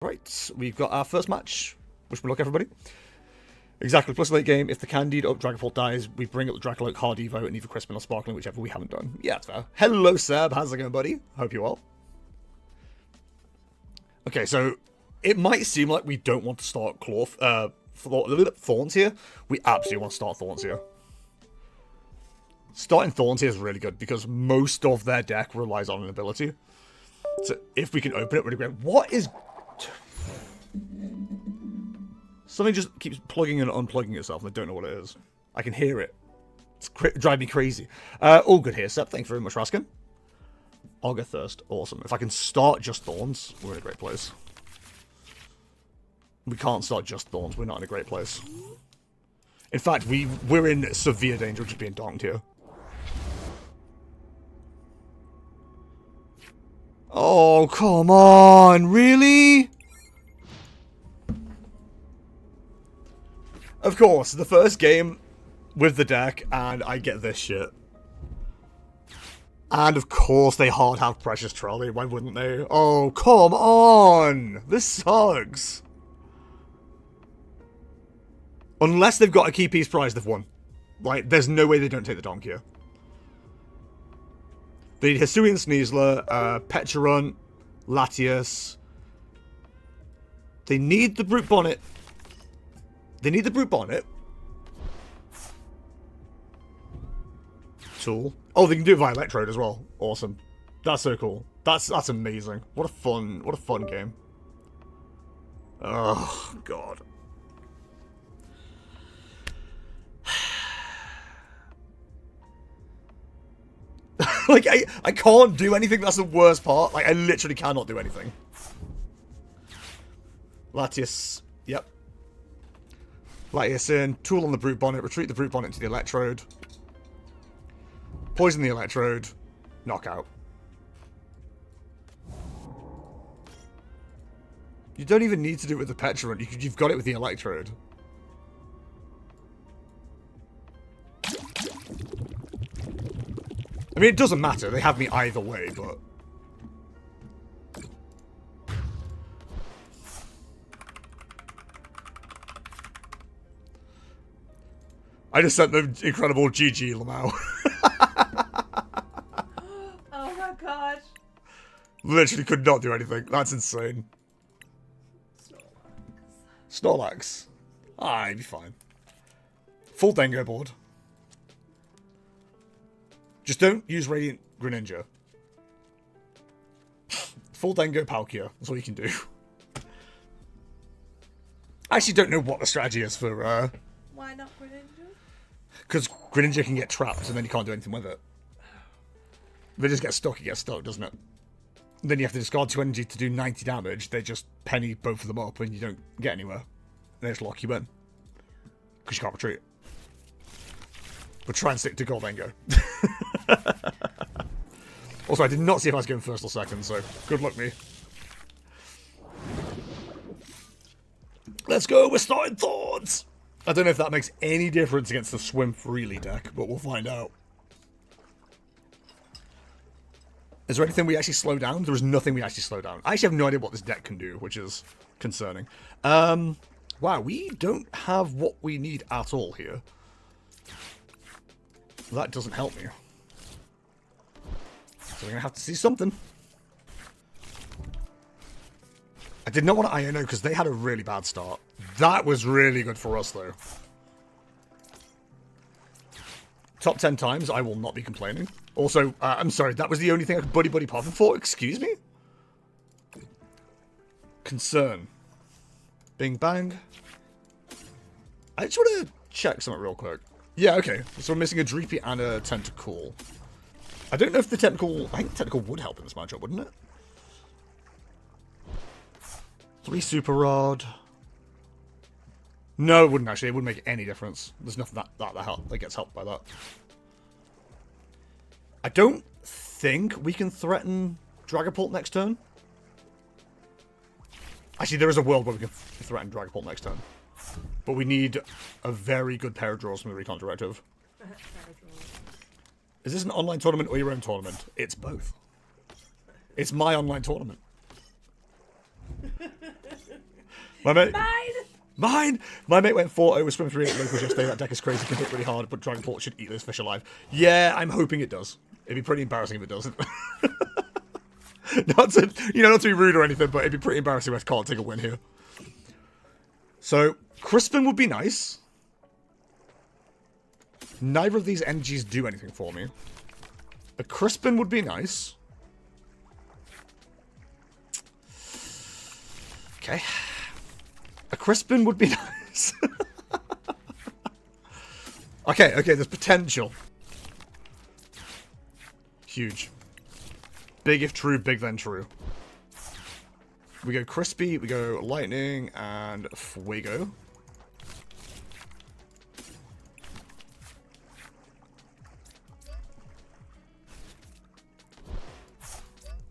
Right, we've got our first match. Wish me luck, everybody. Exactly, plus late game. If the Candied up Dragapult dies, we bring up the Drakloak hard Evo and either Crispin or Sparkling, whichever we haven't done. Yeah, that's fair. Hello, Seb. How's it going, buddy? Hope you're well. Okay, so it might seem like we don't want to start Thorns here. We absolutely want to start Thorns here. Starting Thorns here is really good because most of their deck relies on an ability. So if we can open it really great. What is... Something just keeps plugging and unplugging itself, and I don't know what it is. I can hear it. It's driving me crazy. All good here, Seb. Thanks very much for asking. Auger Thirst. Awesome. If I can start just Thorns, we're in a great place. We can't start just Thorns. We're not in a great place. In fact, we're in severe danger of just being donked here. Oh, come on. Really? Of course, the first game with the deck, and I get this shit. And of course they hard have Precious Trolley, why wouldn't they? Oh, come on! This sucks! Unless they've got a key piece prize they've won. Right, there's no way they don't take the donk here. They need Hisuian Sneasler, Petulant, Latias. They need the Brute Bonnet. They need the Brute Bonnet. Tool. Oh, they can do it via Electrode as well. Awesome. That's so cool. That's amazing. What a fun game. Oh god. Like I can't do anything. That's the worst part. Like I literally cannot do anything. Latias. Yep. Latias in. Tool on the Brute Bonnet. Retreat the Brute Bonnet into the Electrode. Poison the Electrode. Knockout. You don't even need to do it with the Petulant. You've got it with the Electrode. I mean, it doesn't matter. They have me either way, but... I just sent them incredible GG, Lamau. Oh my gosh. Literally could not do anything. That's insane. Snorlax. Ah, he'd be fine. Full Dengo board. Just don't use Radiant Greninja. Full Dengo Palkia. That's all you can do. I actually don't know what the strategy is for... Why not Greninja? Because Greninja can get trapped and then you can't do anything with it. If it just gets stuck, it gets stuck, doesn't it? Then you have to discard 2 energy to do 90 damage. They just penny both of them up and you don't get anywhere. They just lock you in. Because you can't retreat. But try and stick to Goldengo. Also, I did not see if I was going first or second, so good luck me. Let's go, we're starting Thorns! I don't know if that makes any difference against the Swim Freely deck, but we'll find out. Is there anything we actually slow down? There is nothing we actually slow down. I actually have no idea what this deck can do, which is concerning. Wow, we don't have what we need at all here. That doesn't help me. So we're going to have to see something. I did not want to Iono because they had a really bad start. That was really good for us, though. Top 10 times, I will not be complaining. Also, I'm sorry, that was the only thing I could Buddy-Buddy Poffin for? Excuse me? Concern. Bing bang. I just want to check something real quick. Yeah, okay. So we're missing a Dreepy and a Tentacool. I don't know if the Tentacool... I think Tentacool would help in this matchup, wouldn't it? 3 Super Rod. No, it wouldn't actually. It wouldn't make any difference. There's nothing that gets helped by that. I don't think we can threaten Dragapult next turn. Actually, there is a world where we can threaten Dragapult next turn. But we need a very good pair of draws from the Recon Directive. Is this an online tournament or your own tournament? It's both. It's my online tournament. My mate. Mine! My mate went 4-0 with Swim 3 at locals yesterday. That deck is crazy. Can hit really hard, but Dragapult should eat this fish alive. Yeah, I'm hoping it does. It'd be pretty embarrassing if it doesn't. not to be rude or anything, but it'd be pretty embarrassing if I can't take a win here. So, Crispin would be nice. Neither of these energies do anything for me. A Crispin would be nice. Okay. A Crispin would be nice. Okay, there's potential. Huge. Big if true, big then true. We go Crispy, we go Lightning, and Fuego.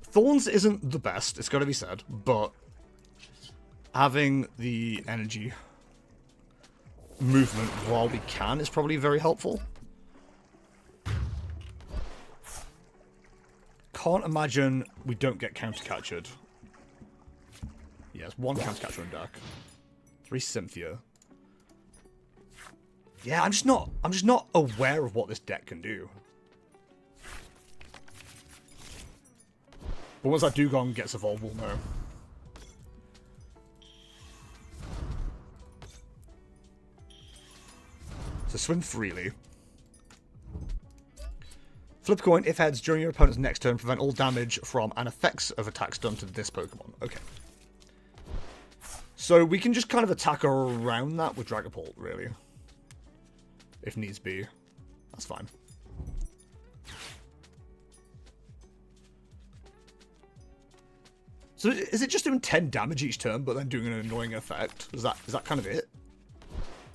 Thorns isn't the best, it's got to be said, but having the energy movement while we can is probably very helpful. Can't imagine we don't get counter-captured. Yes, one counter-capture in deck. 3 Cynthia. Yeah, I'm just not aware of what this deck can do. But once that Dugong gets evolved, we'll know. So swim freely. Flip coin, if heads, during your opponent's next turn, prevent all damage from and effects of attacks done to this Pokemon. Okay. So we can just kind of attack around that with Dragapult, really. If needs be. That's fine. So is it just doing 10 damage each turn, but then doing an annoying effect? Is that kind of it?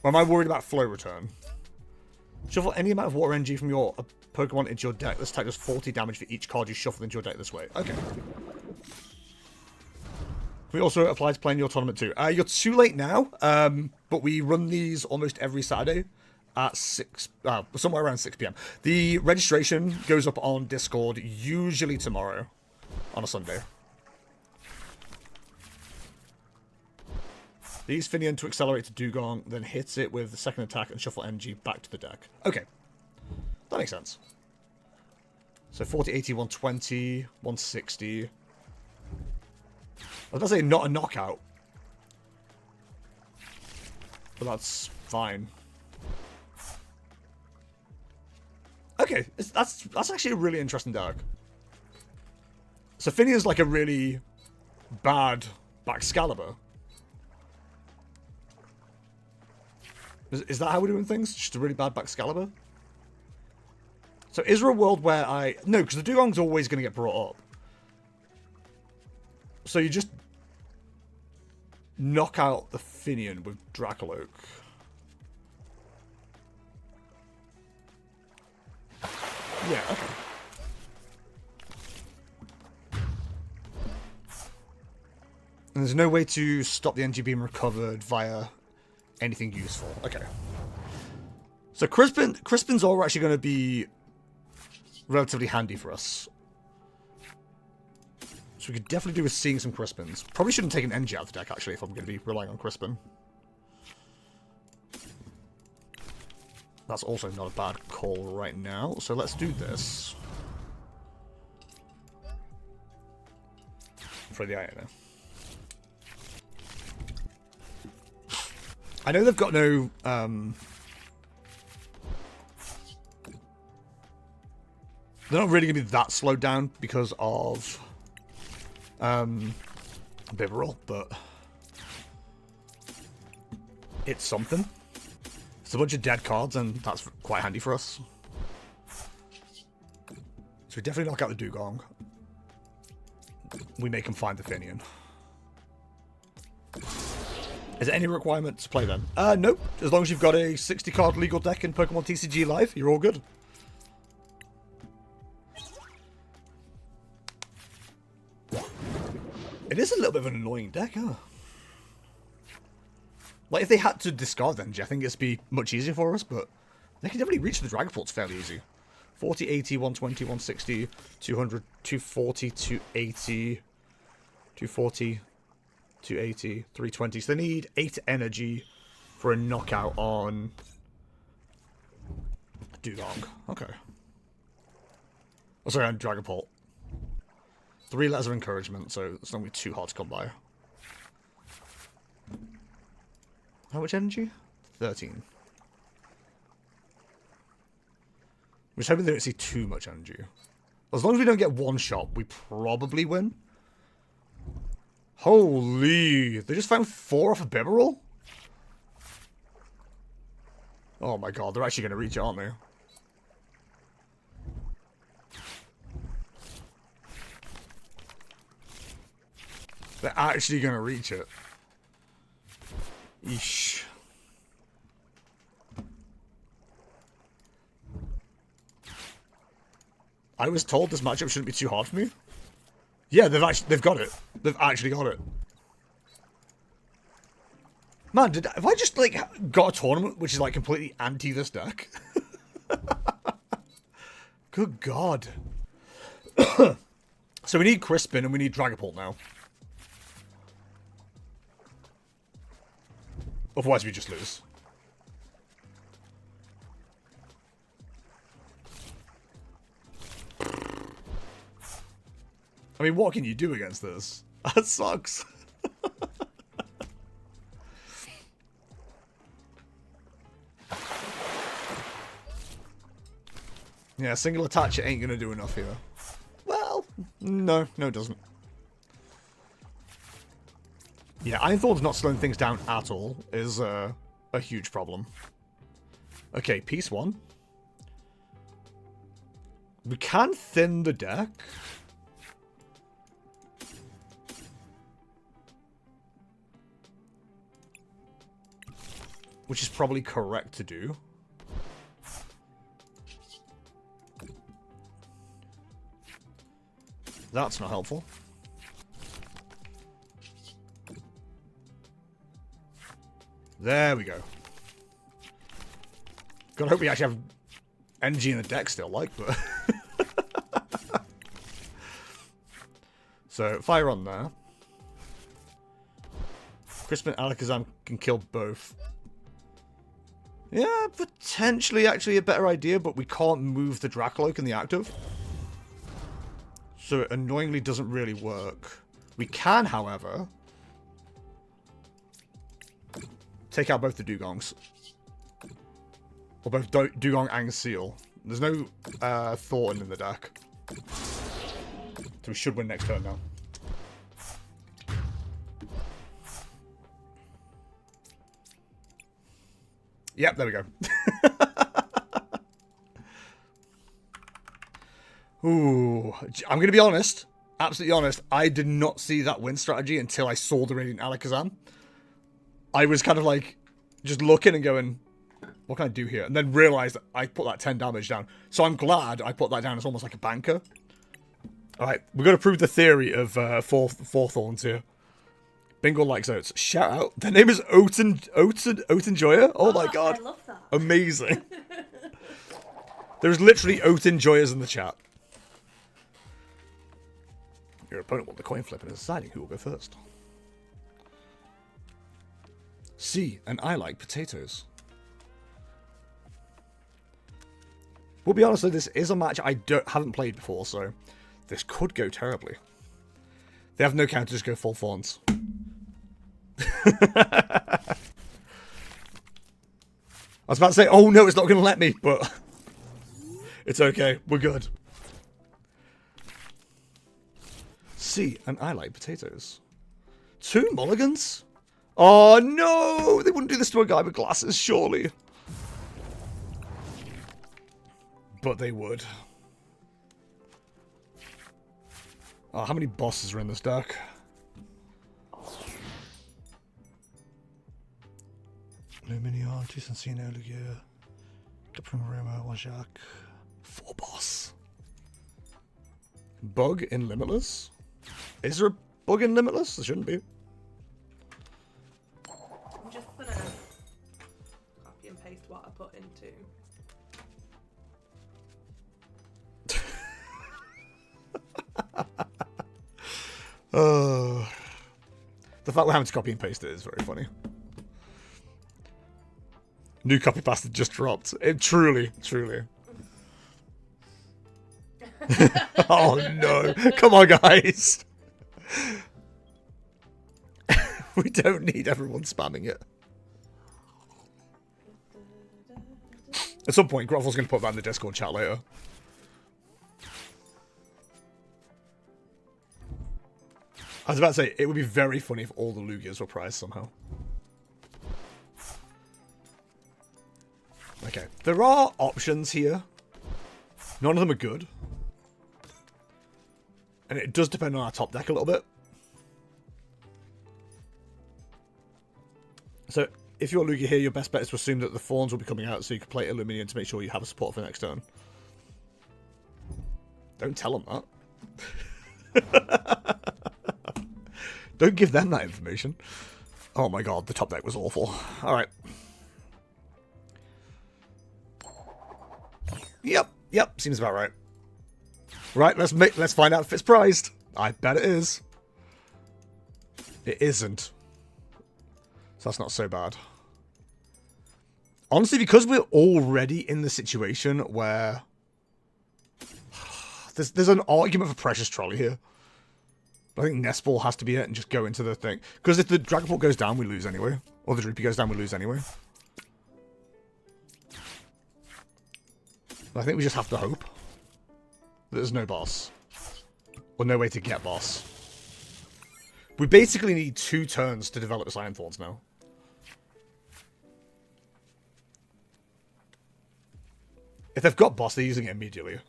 Or am I worried about flow return? Shuffle any amount of water energy from your Pokemon into your deck. This attack does 40 damage for each card you shuffle into your deck this way. Okay. We also apply to playing your tournament too. You're too late now, but we run these almost every Saturday at somewhere around 6 PM. The registration goes up on Discord usually tomorrow on a Sunday. Use Finian to accelerate to Dugong, then hits it with the second attack and shuffle energy back to the deck. Okay. That makes sense. So 40, 80, 120, 160. I was about to say not a knockout. But that's fine. Okay, that's actually a really interesting deck. So Finian's like a really bad Baxcalibur. Is that how we're doing things? Just a really bad Baxcalibur? So is there a world where no, because the Dugong's always going to get brought up. So you just knock out the Finian with Drakloak. Yeah, okay. And there's no way to stop the energy being recovered via anything useful. Okay. So Crispin's all actually going to be relatively handy for us. So we could definitely do with seeing some Crispins. Probably shouldn't take an energy out of the deck, actually, if I'm going to be relying on Crispin. That's also not a bad call right now. So let's do this. For the Iono. I know they've got no, they're not really going to be that slowed down because of, Bibarel, but it's something. It's a bunch of dead cards, and that's quite handy for us. So we definitely knock out the Dugong. We make him find the Finian. Is there any requirement to play them? Nope. As long as you've got a 60-card legal deck in Pokemon TCG Live, you're all good. It is a little bit of an annoying deck, huh? Like, if they had to discard energy, I think it'd be much easier for us, but they can definitely reach the Dragapults fairly easy. 40, 80, 120, 160, 200, 240, 280, 240, 280, 320. So they need 8 energy for a knockout on Dugong. Okay. Oh, sorry, on Dragapult. 3 letters of encouragement, so it's not going to be too hard to come by. How much energy? 13. I'm just hoping they don't see too much energy. As long as we don't get one shot, we probably win. Holy! They just found 4 off a Bibarel? Oh my god, they're actually going to reach it, aren't they? They're actually going to reach it. Eesh. I was told this matchup shouldn't be too hard for me. Yeah, they've got it. They've actually got it. Man, have I just like got a tournament which is like completely anti this deck? Good god. So we need Crispin and we need Dragapult now. Otherwise we just lose. I mean, what can you do against this? That sucks. Yeah, single attach ain't gonna do enough here. Well, no, it doesn't. Yeah, Iron Thorns not slowing things down at all is a huge problem. Okay, piece 1. We can thin the deck. Which is probably correct to do. That's not helpful. There we go. God, I hope we actually have energy in the deck still, like, but... So, fire on there. Crispin Alakazam can kill both. Yeah, potentially actually a better idea, but we can't move the Drakloak in the active. So it annoyingly doesn't really work. We can, however, take out both the Dugongs. Or both Dugong and Seal. There's no Thornton in the deck. So we should win next turn now. Yep, there we go. Ooh, I'm going to be honest. Absolutely honest. I did not see that win strategy until I saw the Radiant Alakazam. I was kind of like, just looking and going, what can I do here? And then realized that I put that 10 damage down. So I'm glad I put that down as almost like a banker. Alright, we've got to prove the theory of four Thorns here. Bingo likes oats. Shout out. Their name is Oaten Joya. Oh my god. I love that. Amazing. There's literally Oaten Joyas in the chat. Your opponent won the coin flip and is deciding who will go first. C, and I like potatoes. We'll be honest though, this is a match I haven't played before, so this could go terribly. They have no counter, just go full Thorns. I was about to say, oh no, it's not going to let me, but it's okay, we're good. C, and I like potatoes. 2 mulligans? Oh no, they wouldn't do this to a guy with glasses, surely. But they would. Oh, how many bosses are in this deck? Luminion, Tisancino, Lugia, Caprimarima, Wajak. 4 boss. Bug in Limitless? Is there a bug in Limitless? There shouldn't be. I'm just gonna copy and paste what I put into. Oh. The fact we're having to copy and paste it is very funny. New copy pasta just dropped. It truly. Oh no. Come on, guys. We don't need everyone spamming it. At some point, Grothel's going to put that in the Discord chat later. I was about to say, it would be very funny if all the Lugias were prized somehow. Okay, there are options here. None of them are good. And it does depend on our top deck a little bit. So, if you're Lugia here, your best bet is to assume that the Thorns will be coming out so you can play Illuminion to make sure you have a support for next turn. Don't tell them that. Don't give them that information. Oh my god, the top deck was awful. Alright. Yep, seems about right. Right, let's find out if it's prized. I bet it is. It isn't. So that's not so bad. Honestly, because we're already in the situation where there's an argument for Precious Trolley here. But I think Nest Ball has to be it and just go into the thing. Because if the Dragapult goes down, we lose anyway. Or the Dreepy goes down, we lose anyway. But I think we just have to hope that there's no boss. Or no way to get boss. We basically need 2 turns to develop this Iron Thorns now. If they've got boss, they're using it immediately.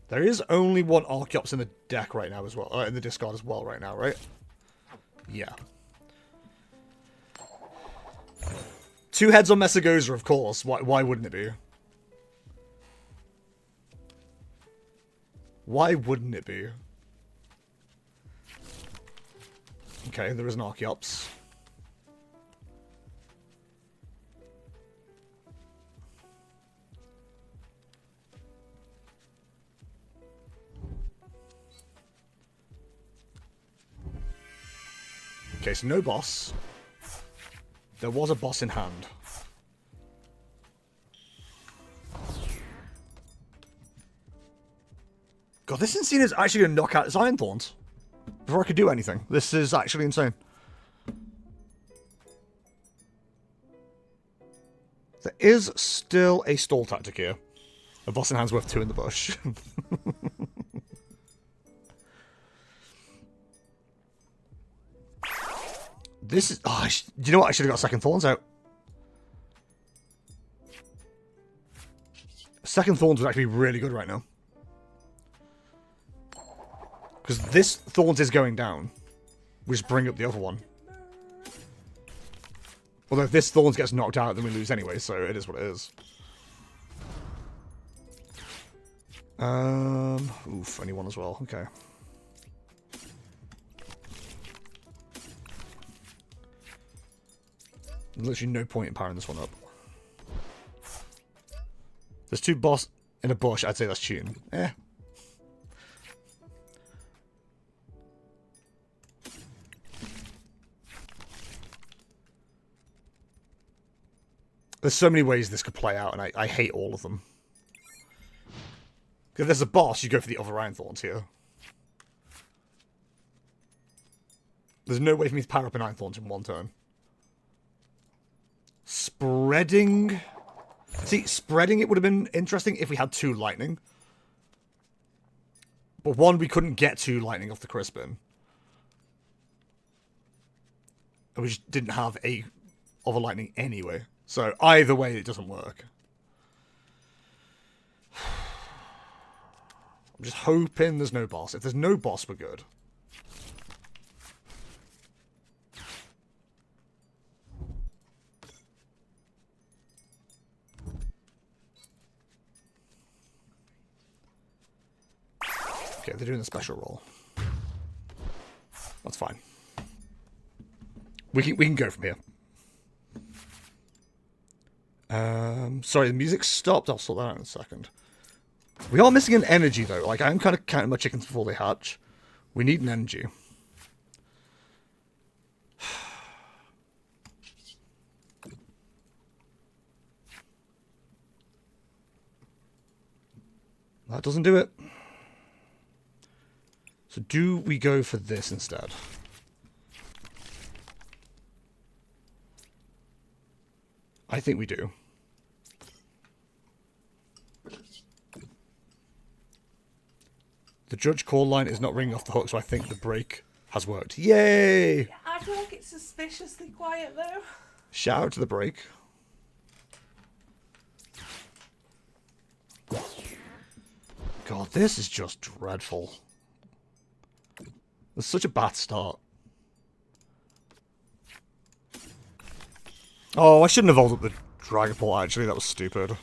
There is only 1 Archeops in the deck right now as well. In the discard as well right now, right? Yeah. 2 heads on Messagoza, of course. Why wouldn't it be? Why wouldn't it be? Okay, there is an Archeops. Okay, so no boss. There was a boss in hand. God, this Insane is actually going to knock out its Iron Thorns before I could do anything. This is actually insane. There is still a stall tactic here. A boss in hand's worth 2 in the bush. This is... Oh, do you know what? I should have got Second Thorns out. Second Thorns would actually be really good right now. Because this Thorns is going down. We just bring up the other one. Although if this Thorns gets knocked out, then we lose anyway, so it is what it is. Oof, only 1 as well. Okay. Literally no point in powering this one up. There's 2 boss in a bush. I'd say that's cheating. Eh. There's so many ways this could play out, and I hate all of them. If there's a boss, you go for the other Iron Thorns here. There's no way for me to power up an Iron Thorns in 1 turn. Spreading... See, spreading it would have been interesting if we had 2 lightning. But 1, we couldn't get 2 lightning off the Crispin. And we just didn't have a other lightning anyway. So either way, it doesn't work. I'm just hoping there's no boss. If there's no boss, we're good. Okay, they're doing a special roll. That's fine. We can go from here. Sorry, the music stopped. I'll sort that out in a second. We are missing an energy, though. Like, I'm kind of counting my chickens before they hatch. We need an energy. That doesn't do it. So do we go for this instead? I think we do. The judge call line is not ringing off the hook, so I think the break has worked. Yay! I feel like it's suspiciously quiet though. Shout out to the break. God, this is just dreadful. It's such a bad start. Oh, I shouldn't have evolved up the Dragapult, actually. That was stupid.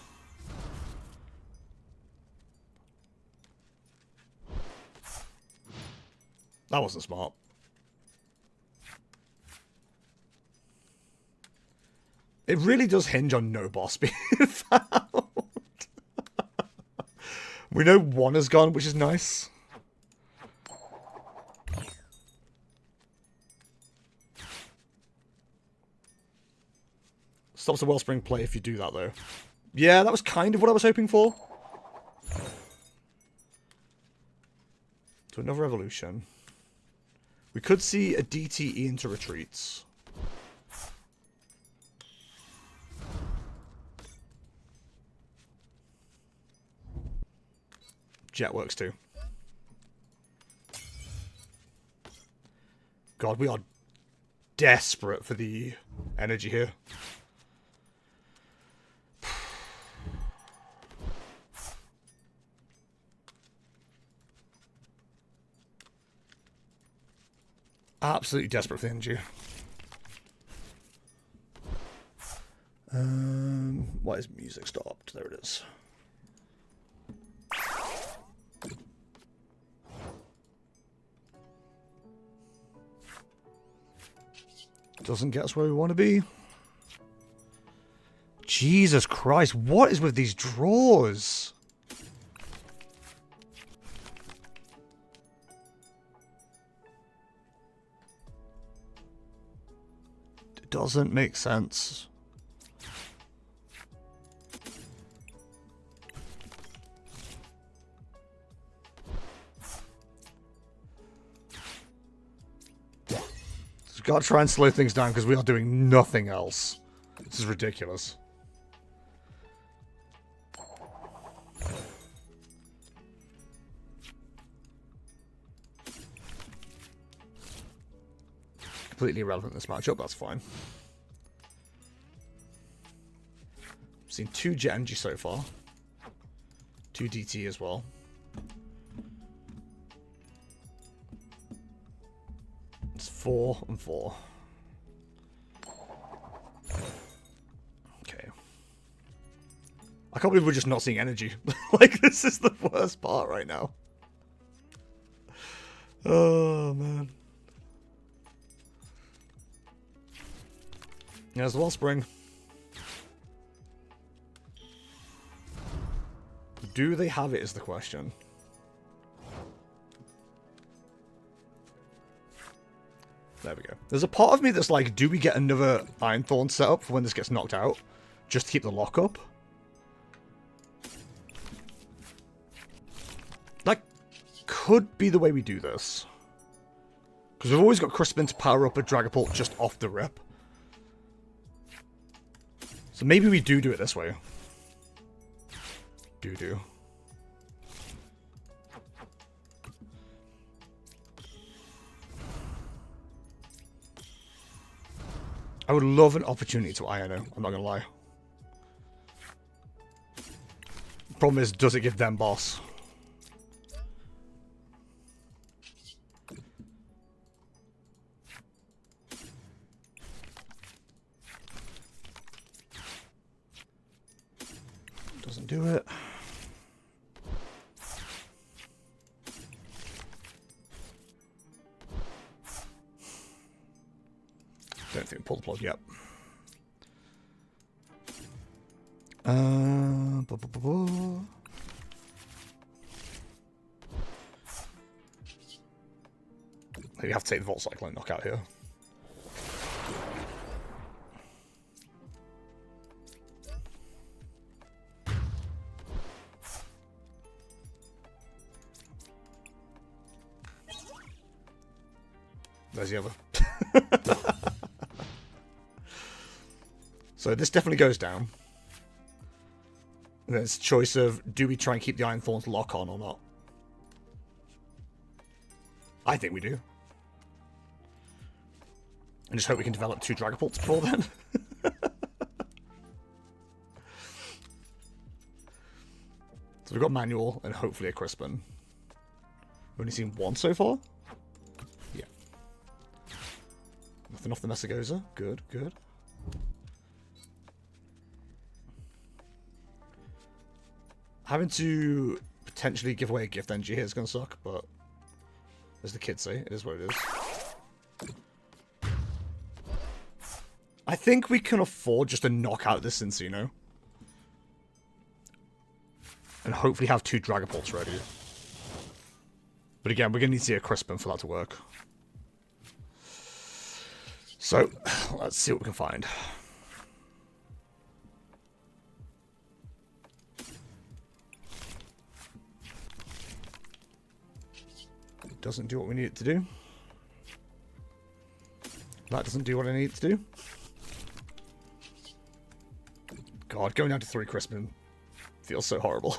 That wasn't smart. It really does hinge on no boss being found. We know one has gone, which is nice. Stops the Wellspring play if you do that, though. Yeah, that was kind of what I was hoping for. So another evolution. We could see a DTE into retreats. Jet works too. God, we are desperate for the energy here. Absolutely desperate for the energy. Why is music stopped? There it is. Doesn't get us where we want to be. Jesus Christ, what is with these draws? It doesn't make sense. We've got to try and slow things down because we are doing nothing else. This is ridiculous. Completely irrelevant in this matchup, that's fine. I've seen 2 Jet Energy so far. 2 DT as well. It's 4 and 4. Okay. I can't believe we're just not seeing energy. Like, this is the worst part right now. Oh, man. There's the Wellspring. Do they have it is the question. There we go. There's a part of me that's like, do we get another Iron Thorns set up for when this gets knocked out? Just to keep the lock up? That could be the way we do this. Because we've always got Crispin to power up a Dragapult just off the rip. So maybe we do it this way. Do. I would love an opportunity to Iono, I'm not gonna lie. Problem is, does it give them boss? Doesn't do it. Don't think we pulled the plug yet. Maybe have to take the Volt Cyclone knockout here. there's the other. So this definitely goes down. And there's a choice of, do we try and keep the Iron Thorns lock on or not? I think we do. And just hope we can develop 2 Dragapults before then. So we've got Manual and hopefully a Crispin. We've only seen 1 so far. Yeah. Nothing off the Messagoza. Good, good. Having to potentially give away a gift energy here is going to suck, but as the kids say, it is what it is. I think we can afford just to knock out this Cincino. And hopefully have 2 Dragapults ready. But again, we're going to need to see a Crispin for that to work. So, let's see what we can find. It doesn't do what we need it to do. That doesn't do what I need it to do. God, going down to 3 Crispin feels so horrible.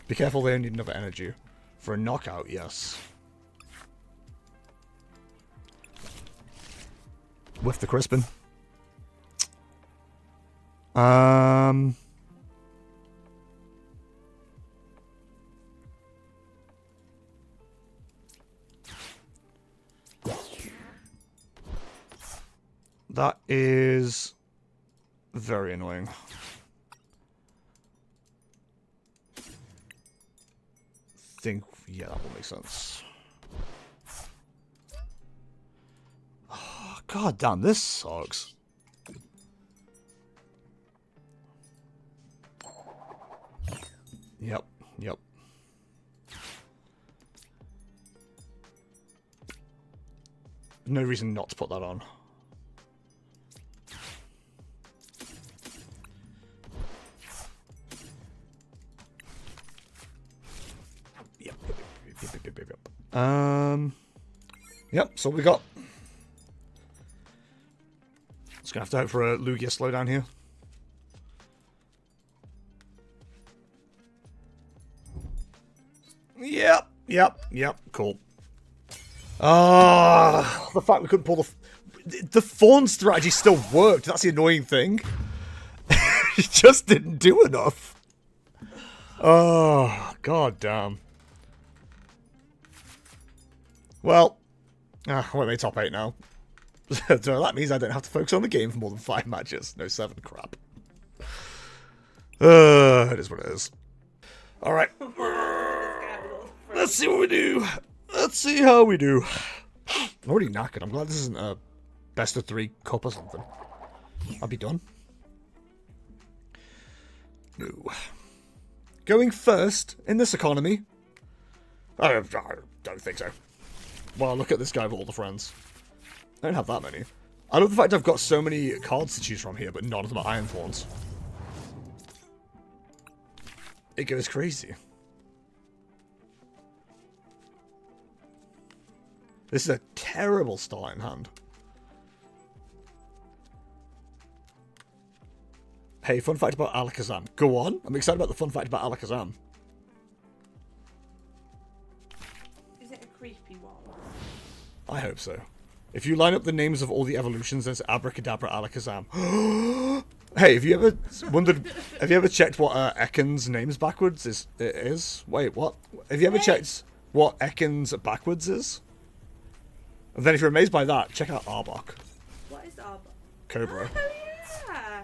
Be careful, they don't need another energy. For a knockout, yes. With the Crispin. That is very annoying. Yeah, that will make sense. Oh, God damn, this sucks. Yep, yep. No reason not to put that on. Yep, so we got. Just gonna have to hope for a Lugia slowdown here. Yep, cool. Ah, the fact we couldn't pull the Fawn strategy still worked. That's the annoying thing. It just didn't do enough. Oh, god damn. Well, I won't make top 8 now. So that means I don't have to focus on the game for more than 5 matches. No, 7. Crap. It is what it is. Alright. Let's see what we do. Let's see how we do. I'm already knackered. I'm glad this isn't a best of 3 cup or something. I'll be done. No. Going first in this economy? I don't think so. Well, look at this guy with all the friends. I don't have that many. I love the fact I've got so many cards to choose from here, but none of them are Iron Thorns. It goes crazy. This is a terrible starting hand. Hey, fun fact about Alakazam. Go on. I'm excited about the fun fact about Alakazam. Is it a creepy one? I hope so. If you line up the names of all the evolutions, there's Abracadabra Alakazam. Hey, have you ever wondered? Have you ever checked what Ekans' name's backwards is? Wait, what? Have you ever checked what Ekans' backwards is? And then if you're amazed by that, check out Arbok. What is Arbok? Cobra. Oh yeah.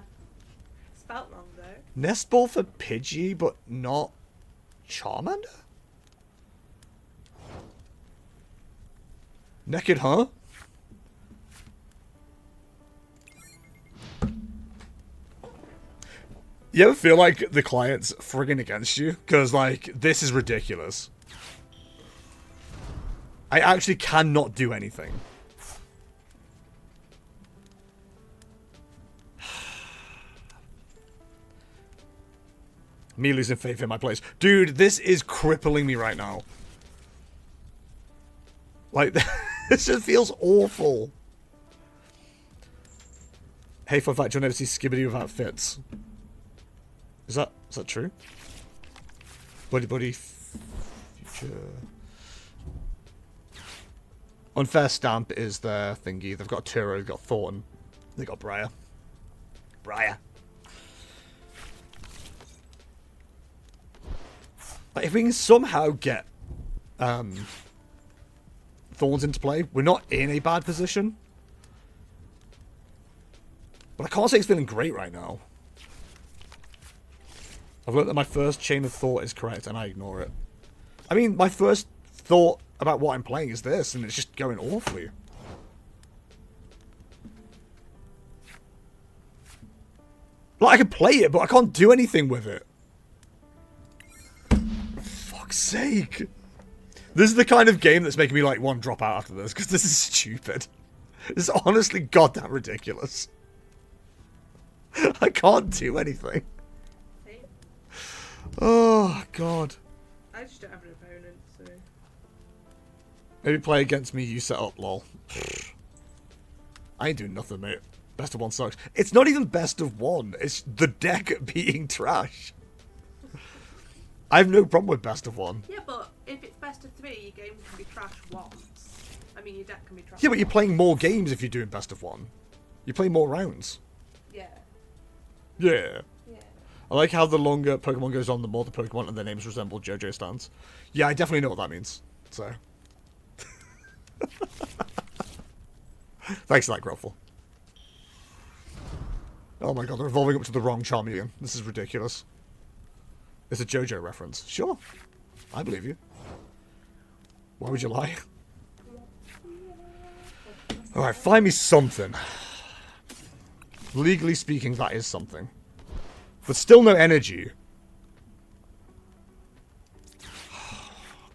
Spelt wrong though. Nest Ball for Pidgey, but not Charmander? Naked, huh? You ever feel like the client's frigging against you? Because, like, this is ridiculous. I actually cannot do anything. Me losing faith in my place. Dude, this is crippling me right now. Like, this just feels awful. Hey, fun fact, you'll never see Skibidi without fits. Is that true? Buddy-Buddy future. Unfair Stamp is their thingy. They've got Turo, they've got Thorn, they've got Briar. Like, if we can somehow get Thorns into play, we're not in a bad position. But I can't say it's feeling great right now. I've learned that my first chain of thought is correct, and I ignore it. I mean, my first thought about what I'm playing is this, and it's just going awfully. Like, I can play it, but I can't do anything with it. For fuck's sake. This is the kind of game that's making me, like, want to drop out after this, because this is stupid. This is honestly goddamn ridiculous. I can't do anything. Oh, God. I just don't have an opponent, so... Maybe play against me, you set up, lol. I ain't doing nothing, mate. Best of one sucks. It's not even best of one. It's the deck being trash. I have no problem with best of one. Yeah, but if it's best of 3, your game can be trash once. I mean, your deck can be trash. Yeah, but you're playing more games if you're doing best of one. You play more rounds. Yeah. Yeah. Yeah. I like how the longer Pokemon goes on, the more the Pokemon and their names resemble JoJo stands. Yeah, I definitely know what that means. So. Thanks for that, Gruffle. Oh my god, they're evolving up to the wrong Charmeleon. This is ridiculous. It's a JoJo reference. Sure. I believe you. Why would you lie? Alright, find me something. Legally speaking, that is something. But still no energy.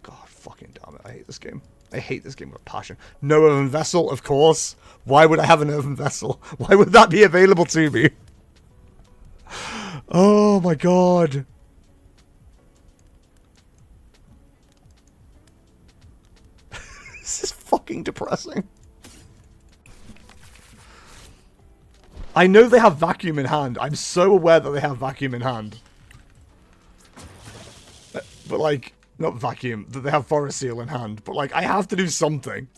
God fucking damn it. I hate this game. I hate this game with a passion. No Earthen Vessel, of course. Why would I have an Earthen Vessel? Why would that be available to me? Oh my god. This is fucking depressing. I know they have Vacuum in hand. I'm so aware that they have Vacuum in hand. But like, not Vacuum, that they have Forest Seal in hand. But like, I have to do something.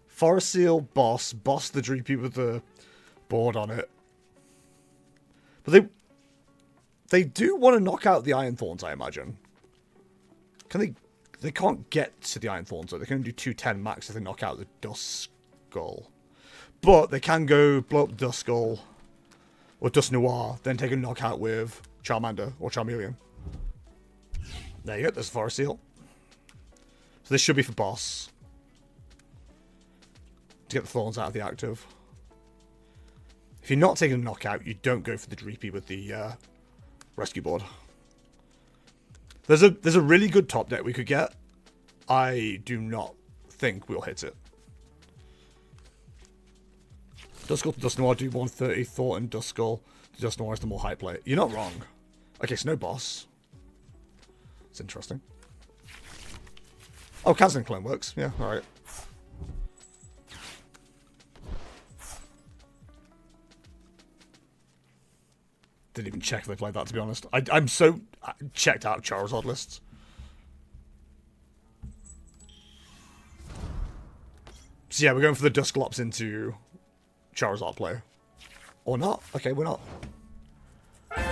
Forest Seal, boss the Dreepy with the board on it. But they do want to knock out the Iron Thorns, I imagine. Can they can't get to the Iron Thorns, though. They can only do 210 max if they knock out the Duskull. But they can go blow up Duskull or Dusknoir, then take a knockout with Charmander or Charmeleon. There you go, there's Forest Seal. So this should be for boss. To get the Thorns out of the active. If you're not taking a knockout, you don't go for the Dreepy with the Rescue Board. There's a really good top deck we could get. I do not think we'll hit it. Duskull to Dusknoir do 130, Thornton, Duskull to Dusknoir is the more high play. You're not wrong. Okay, so no boss. It's interesting. Oh, Kazan Clone works. Yeah, alright. Didn't even check if they played that, to be honest. I'm so checked out Charizard lists. So yeah, we're going for the Dusclops into Charizard play. Or not. Okay, we're not. Nice,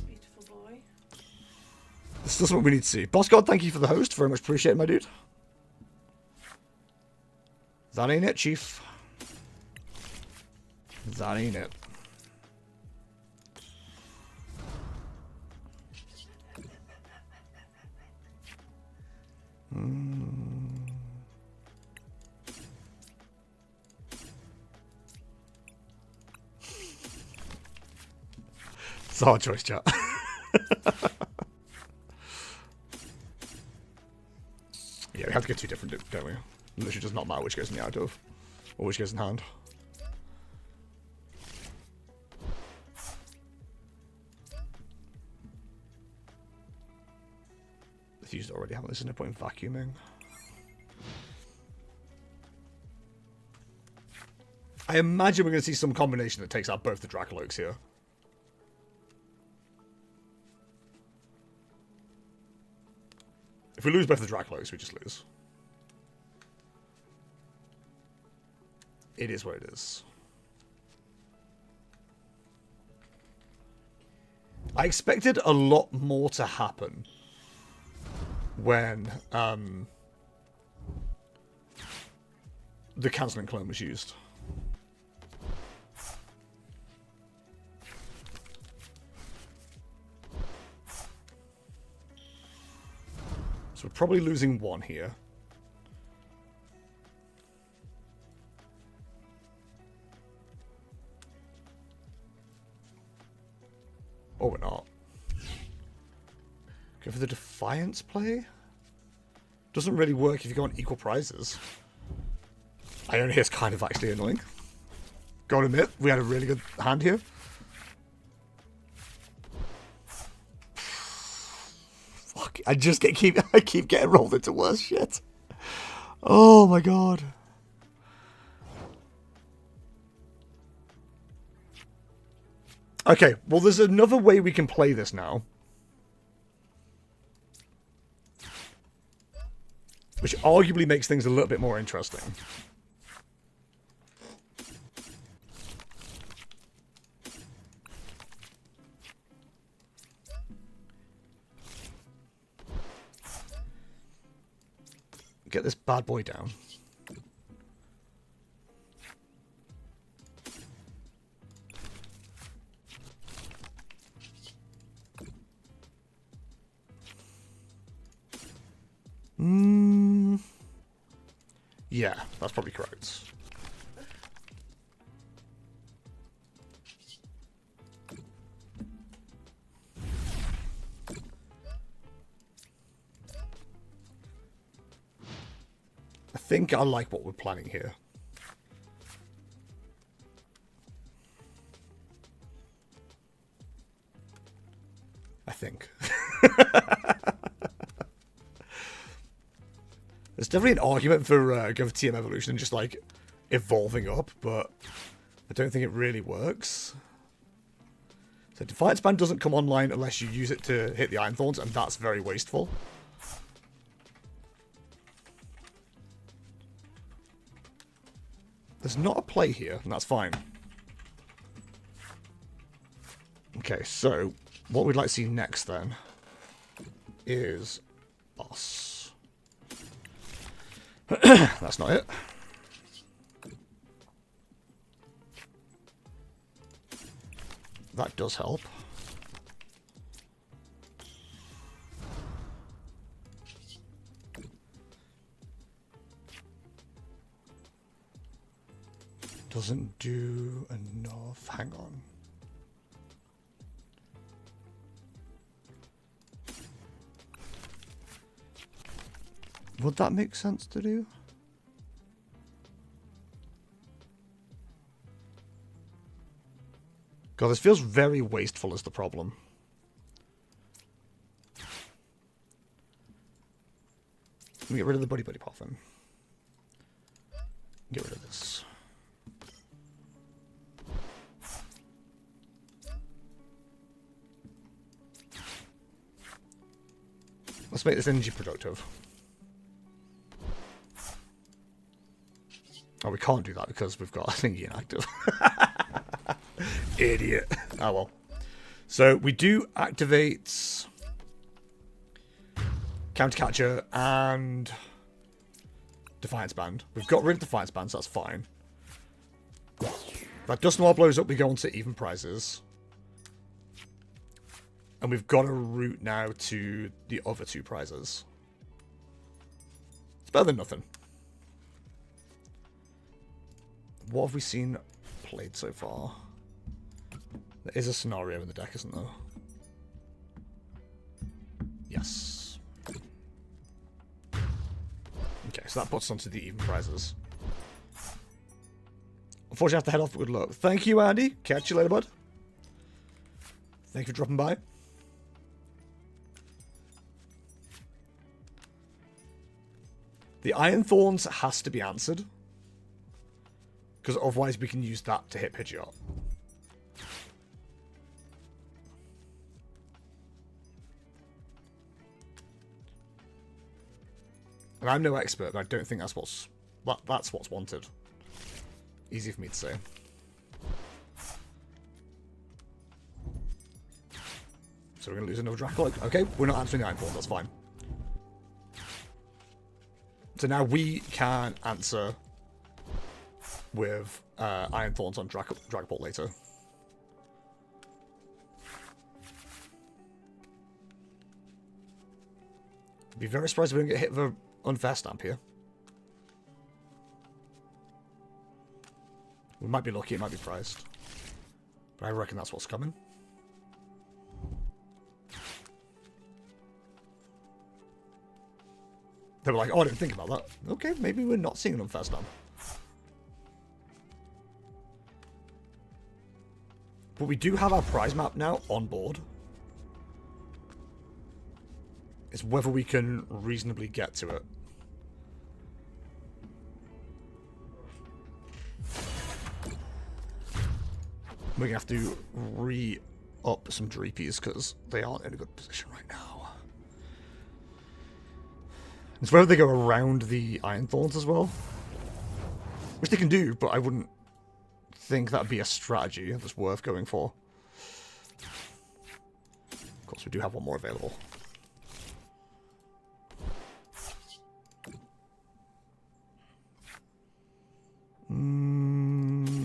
beautiful boy. This is what we need to see. Boss God, thank you for the host. Very much appreciate it, my dude. That ain't it, Chief. That ain't it. It's a hard choice, chat. Yeah, we have to get 2 different, don't we? Literally does not matter which goes in the out of, or which goes in hand. If used already, haven't there's no point in vacuuming. I imagine we're going to see some combination that takes out both the Drakloaks here. If we lose both the Drakloaks, we just lose. It is what it is. I expected a lot more to happen when the cancelling clone was used. So we're probably losing 1 here. Or we're not. Go for the Defiance play? Doesn't really work if you go on equal prizes. Iono here is kind of actually annoying. Gotta admit, we had a really good hand here. Fuck, I keep getting rolled into worse shit. Oh my god. Okay, well there's another way we can play this now. Which arguably makes things a little bit more interesting. Get this bad boy down. Yeah, that's probably correct. I think I like what we're planning here. I think. There's definitely an argument for going for TM evolution and just like evolving up, but I don't think it really works. So Defiance Band doesn't come online unless you use it to hit the Iron Thorns, and that's very wasteful. There's not a play here, and that's fine. Okay, so what we'd like to see next then is boss. That's not it. That does help. Doesn't do enough. Hang on. Would that make sense to do? God, this feels very wasteful is the problem. Let me get rid of the Buddy-Buddy Poffin. Get rid of this. Let's make this energy productive. Oh, we can't do that because we've got a thingy inactive. Idiot. Oh well. So we do activate Counter Catcher and Defiance Band. We've got rid of Defiance Band, so that's fine. That Dust Noir blows up, we go on to even prizes. And we've got a route now to the other 2 prizes. It's better than nothing. What have we seen played so far? There is a scenario in the deck, isn't there? Okay, so that puts us onto the even prizes. Unfortunately, I have to head off, but good luck. Thank you, Andy. Catch you later, bud. Thank you for dropping by. The Iron Thorns has to be answered. Because otherwise we can use that to hit Pidgeot. And I'm no expert, but I don't think that's what's wanted. Easy for me to say. So we're going to lose another Drakloak. Okay, we're not answering the Iron Thorns, that's fine. So now we can answer with Iron Thorns on Dragapult later. I'd be very surprised if we don't get hit with an unfair stamp here. We might be lucky, it might be prized. But I reckon that's what's coming. They were like, oh, I didn't think about that. Okay, maybe we're not seeing an unfair stamp. But we do have our prize map now on board. It's whether we can reasonably get to it. We're going to have to re-up some Dreepies because they aren't in a good position right now. It's whether they go around the Iron Thorns as well. Which they can do, but I wouldn't think that'd be a strategy that's worth going for. Of course, we do have one more available.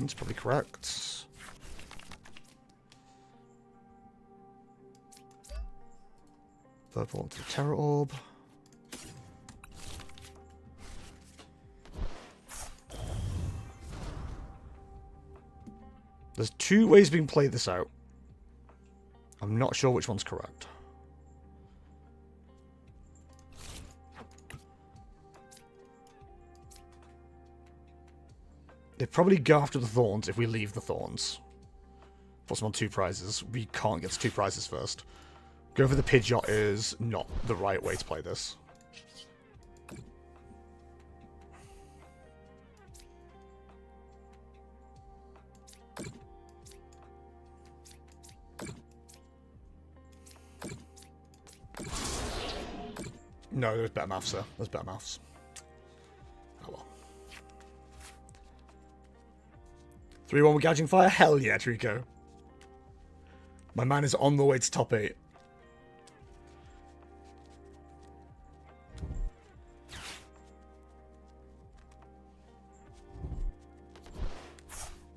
It's probably correct. Third one to the Tera Orb. There's two ways we can play this out. I'm not sure which one's correct. They'd probably go after the Thorns if we leave the Thorns. Puts them on 2 prizes. We can't get to 2 prizes first. Go for the Pidgeot is not the right way to play this. No, there's better maths, sir. There's better maths. Oh well. 3-1 with Gouging Fire? Hell yeah, Trico. My man is on the way to top 8.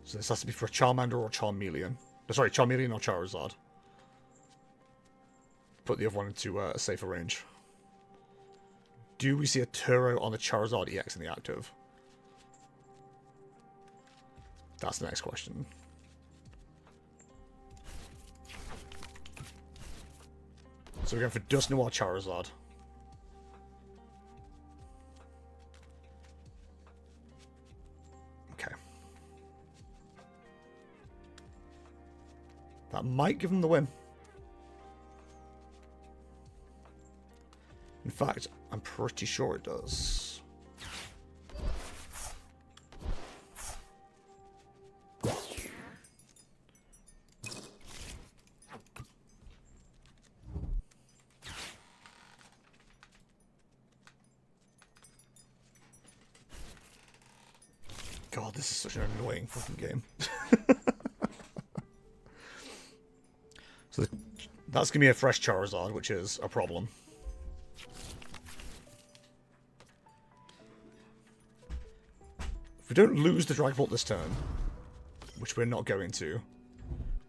So this has to be for a Charmander or a Charmeleon. Sorry, Charmeleon or Charizard. Put the other one into a safer range. Do we see a Turo on the Charizard EX in the active? That's the next question. So we're going for Dust Noir Charizard. Okay. That might give them the win. In fact, I'm pretty sure it does. God, this is such an annoying fucking game. So that's going to be a fresh Charizard, which is a problem. If we don't lose the Dragapult this turn, which we're not going to,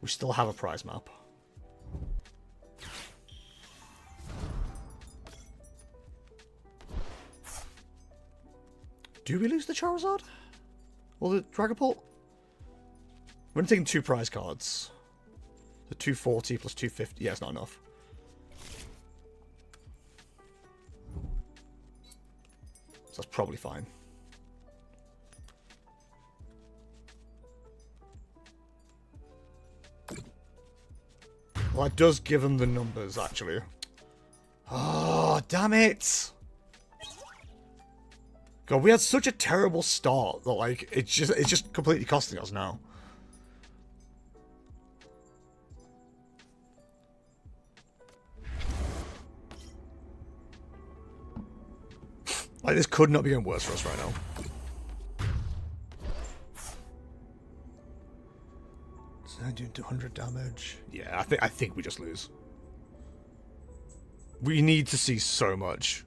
we still have a prize map. Do we lose the Charizard? Or the Dragapult? We're only taking 2 prize cards. The 240 plus 250. Yeah, it's not enough. So that's probably fine. Well, that does give them the numbers, actually. Oh, damn it! God, we had such a terrible start that, like, it's just completely costing us now. Like, this could not be getting worse for us right now. So I do 200 damage. Yeah, I think we just lose. We need to see so much.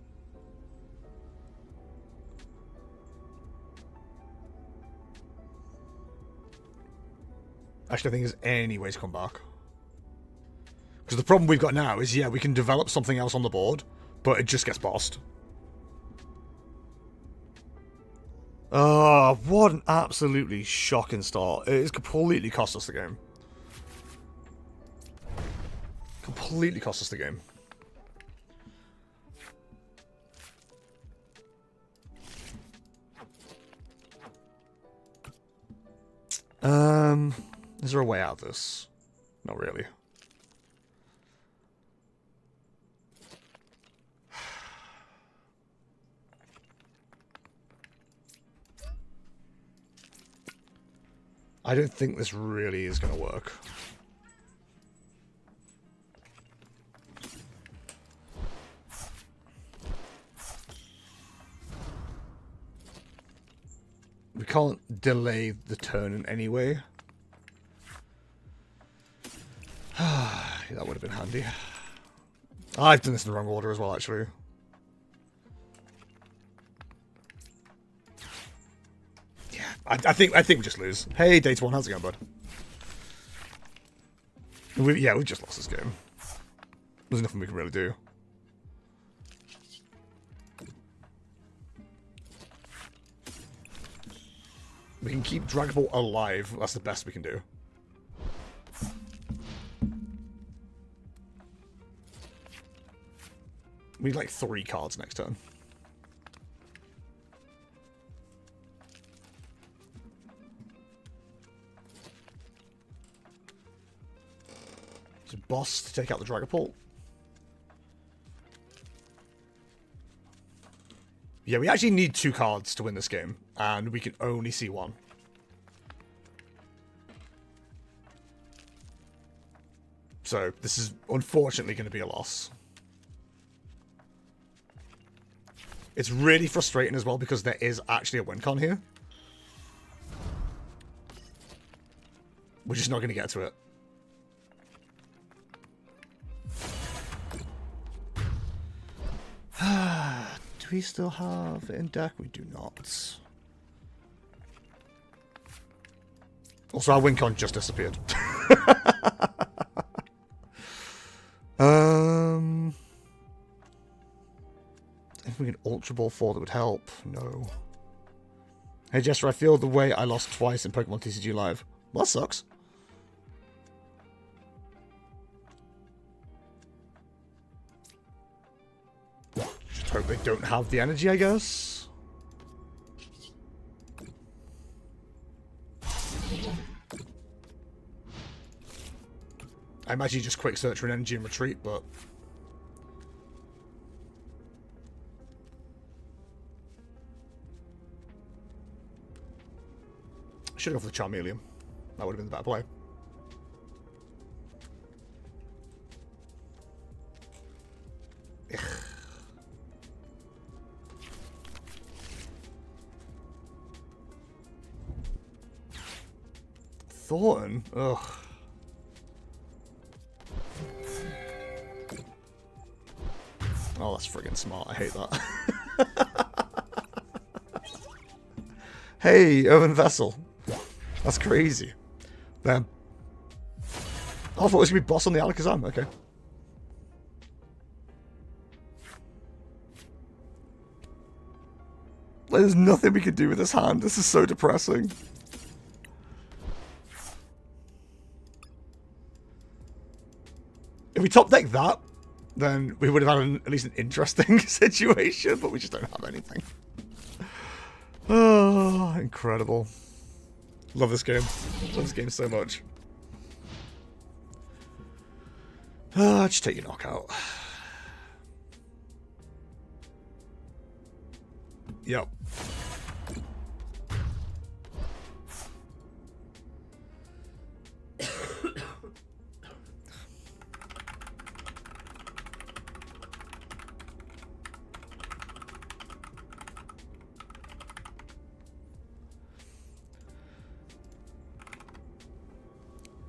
Actually, I think there's any way to come back. Because the problem we've got now is, yeah, we can develop something else on the board, but it just gets bossed. Oh, what an absolutely shocking start. It has completely cost us the game. Completely cost us the game. Is there a way out of this? Not really. I don't think this really is going to work. We can't delay the turn in any way. That would have been handy. I've done this in the wrong order as well, actually. Yeah, I think we just lose. Hey, Data One, how's it going, bud? Yeah, we've just lost this game. There's nothing we can really do. We can keep Dragapult alive. That's the best we can do. We need like 3 cards next turn. It's a boss to take out the Dragapult. Yeah, we actually need 2 cards to win this game, and we can only see 1. So, this is unfortunately going to be a loss. It's really frustrating as well because there is actually a win con here. We're just not going to get to it. Do we still have it in deck? We do not. Also, our win con just disappeared. If we can Ultra Ball 4, that would help. No. Hey Jester, I feel the way I lost twice in Pokemon TCG Live. Well, that sucks. Just hope they don't have the energy, I guess. I imagine you just quick search for an energy and retreat, but... should have gone for the Charmeleon. That would have been the better play. Ugh. Thorn? Ugh. Oh, that's friggin' smart. I hate that. Hey, Earthen Vessel. That's crazy. Then. Oh, I thought it was going to be boss on the Alakazam. Okay. There's nothing we can do with this hand. This is so depressing. If we top deck that, then we would have had at least an interesting situation, but we just don't have anything. Oh, incredible. Love this game. Love this game so much. Just take your knockout. Yep.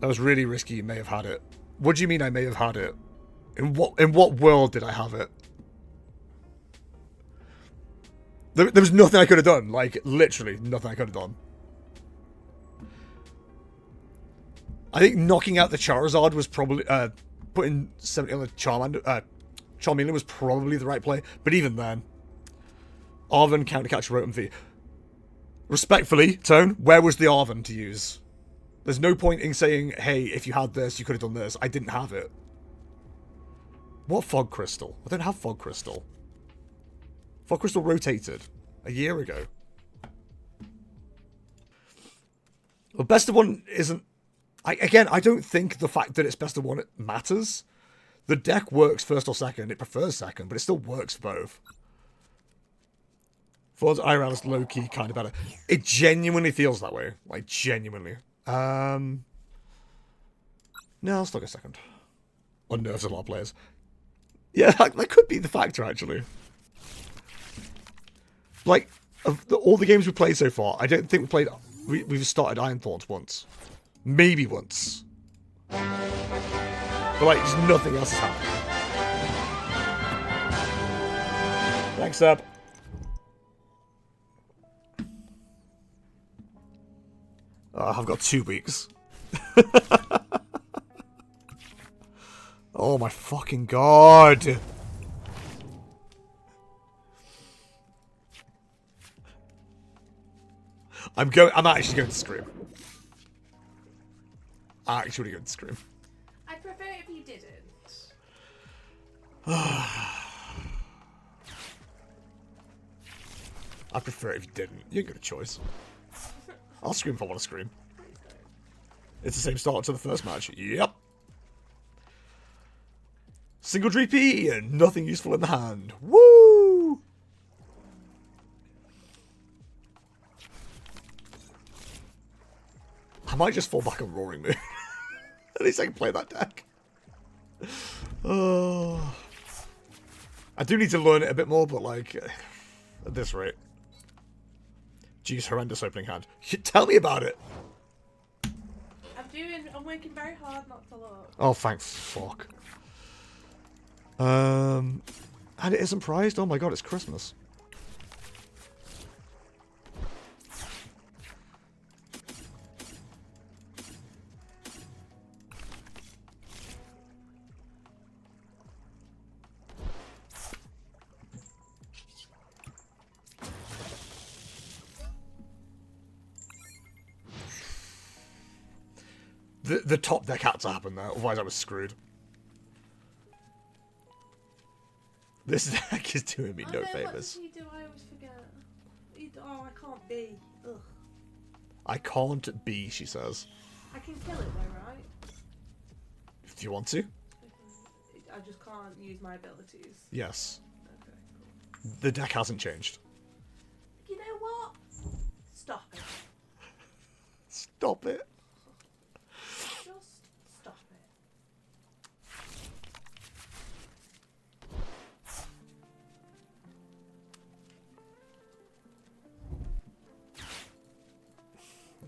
That was really risky. You may have had it. What do you mean I may have had it? In what world did I have it? There was nothing I could have done. Like, literally nothing I could have done. I think knocking out the Charizard was probably... putting 70 on the Charmander was probably the right play. But even then... Arven counter-catch Rotom V. Respectfully, Tone, where was the Arven to use? There's no point in saying, hey, if you had this, you could have done this. I didn't have it. What Fog Crystal? I don't have Fog Crystal. Fog Crystal rotated a year ago. Well, best of one isn't... Again, I don't think the fact that it's best of one matters. The deck works first or second. It prefers second, but it still works for both. Ford's IRL is low-key kind of better. It genuinely feels that way. Like, genuinely. No, I'll still go second. Unnerves a lot of players. Yeah, that could be the factor, actually. Like, of all the games we've played so far, I don't think we've started Iron Thorns once. Maybe once. But, like, just nothing else has happened. Thanks, Seb. I've got 2 weeks. Oh my fucking god. I'm actually going to scream. I'm actually going to scream. I'd prefer if you didn't. I prefer it if you didn't. You ain't got a choice. I'll scream if I want to scream. It's the same start to the first match. Yep. Single Dreepy and nothing useful in the hand. Woo! I might just fall back on Roaring Moon. At least I can play that deck. Oh. I do need to learn it a bit more, but like, at this rate. Jeez, horrendous opening hand. Tell me about it. I'm working very hard not to look. Oh, thank fuck. And it isn't prized? Oh my god, it's Christmas. The top deck had to happen there, otherwise I was screwed. This deck is doing me no favours. What does he do? I always forget. Oh, I can't be. Ugh. I can't be, she says. I can kill it though, right? Do you want to? I just can't use my abilities. Yes. Okay, cool. The deck hasn't changed. You know what? Stop it. Stop it. Just stop it.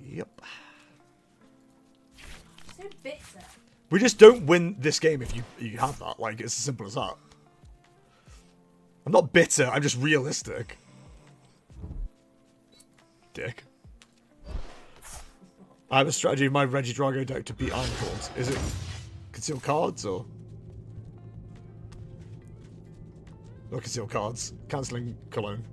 Yep. So bitter. We just don't win this game if you have that. Like, it's as simple as that. I'm not bitter, I'm just realistic. Dick. I have a strategy of my Regidrago deck to beat Iron Thorns. Is it conceal cards or? No conceal cards. Cancelling Cologne.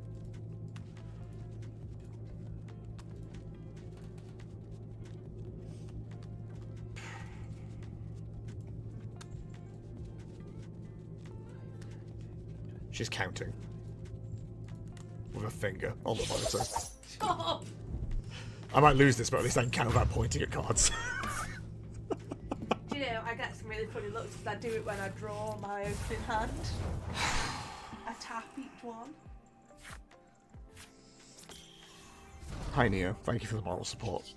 She's counting. With a finger on the monitor. Shut up. I might lose this, but at least I can count without pointing at cards. Do you know, I get some really funny looks because I do it when I draw my opening hand. I tap each one. Hi Neo, thank you for the moral support.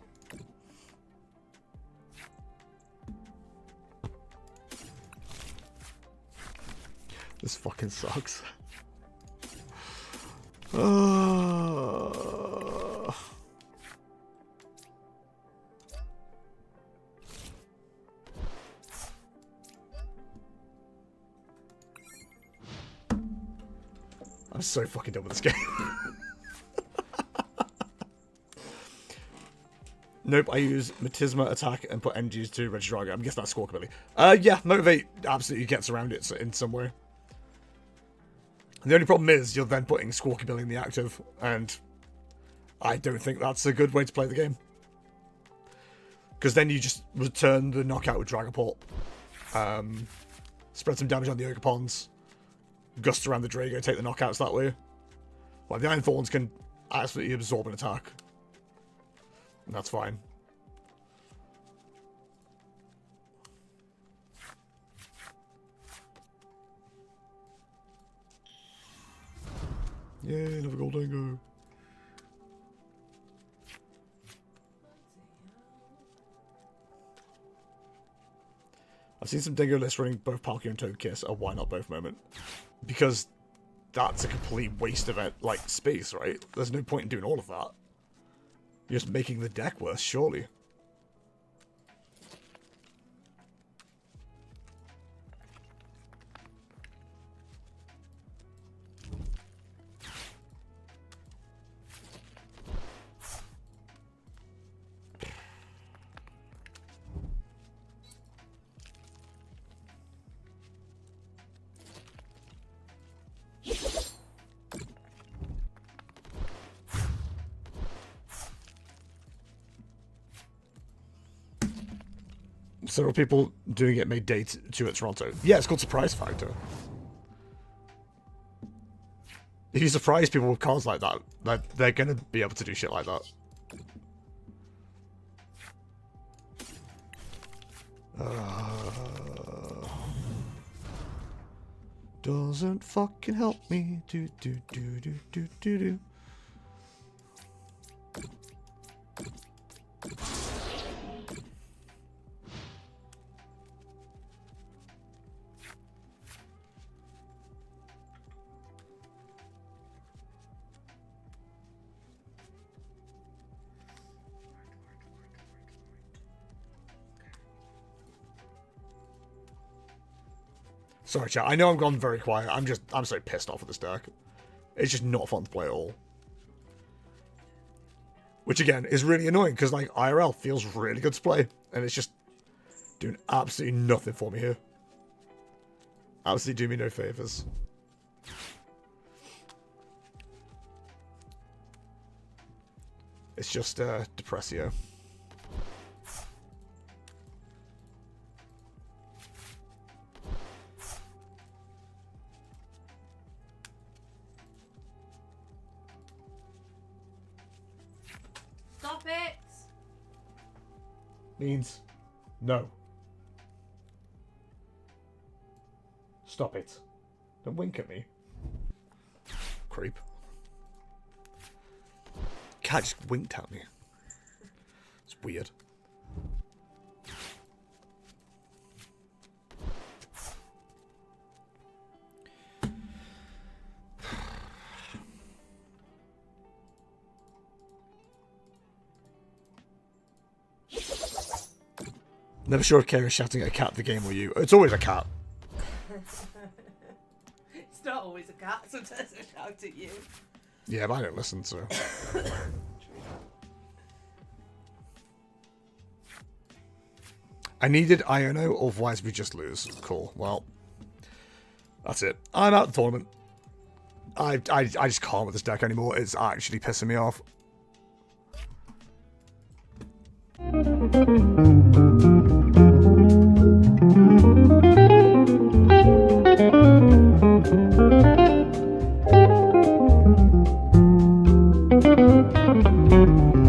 This fucking sucks. I'm so fucking done with this game. Nope, I use Matisma attack and put energies to Regidrago. I'm guessing that's Squawkabilly. Yeah, Motivate absolutely gets around it in some way. The only problem is you're then putting Squawkabilly in the active, and I don't think that's a good way to play the game. Because then you just return the knockout with Dragapult, spread some damage on the Ogerpons, gust around the Drago, take the knockouts that way. Well, the Iron Thorns can absolutely absorb an attack. And that's fine. Yay, another gold dingo. I've seen some dingo lists running both Palkia and Togekiss, a why not both moment. Because that's a complete waste of it, like space, right? There's no point in doing all of that. You're just making the deck worse, surely. Several people doing it made day 2 at Toronto. Yeah, it's called Surprise Factor. If you surprise people with cards like that, they're going to be able to do shit like that. Doesn't fucking help me. Do. Sorry, chat. I know I've gone very quiet. I'm so pissed off with this deck. It's just not fun to play at all. Which, again, is really annoying, because, like, IRL feels really good to play. And it's just doing absolutely nothing for me here. Absolutely do me no favours. It's just, Depressio. Stop it! Means no. Stop it. Don't wink at me. Creep. Cat just winked at me. It's weird. Never sure if Kara's shouting at a cat the game or you. It's always a cat. It's not always a cat, sometimes I shout at you. Yeah, but I don't listen, so. I needed Iono, otherwise we just lose. Cool. Well, that's it. I'm out of the tournament. I just can't with this deck anymore. It's actually pissing me off. bye.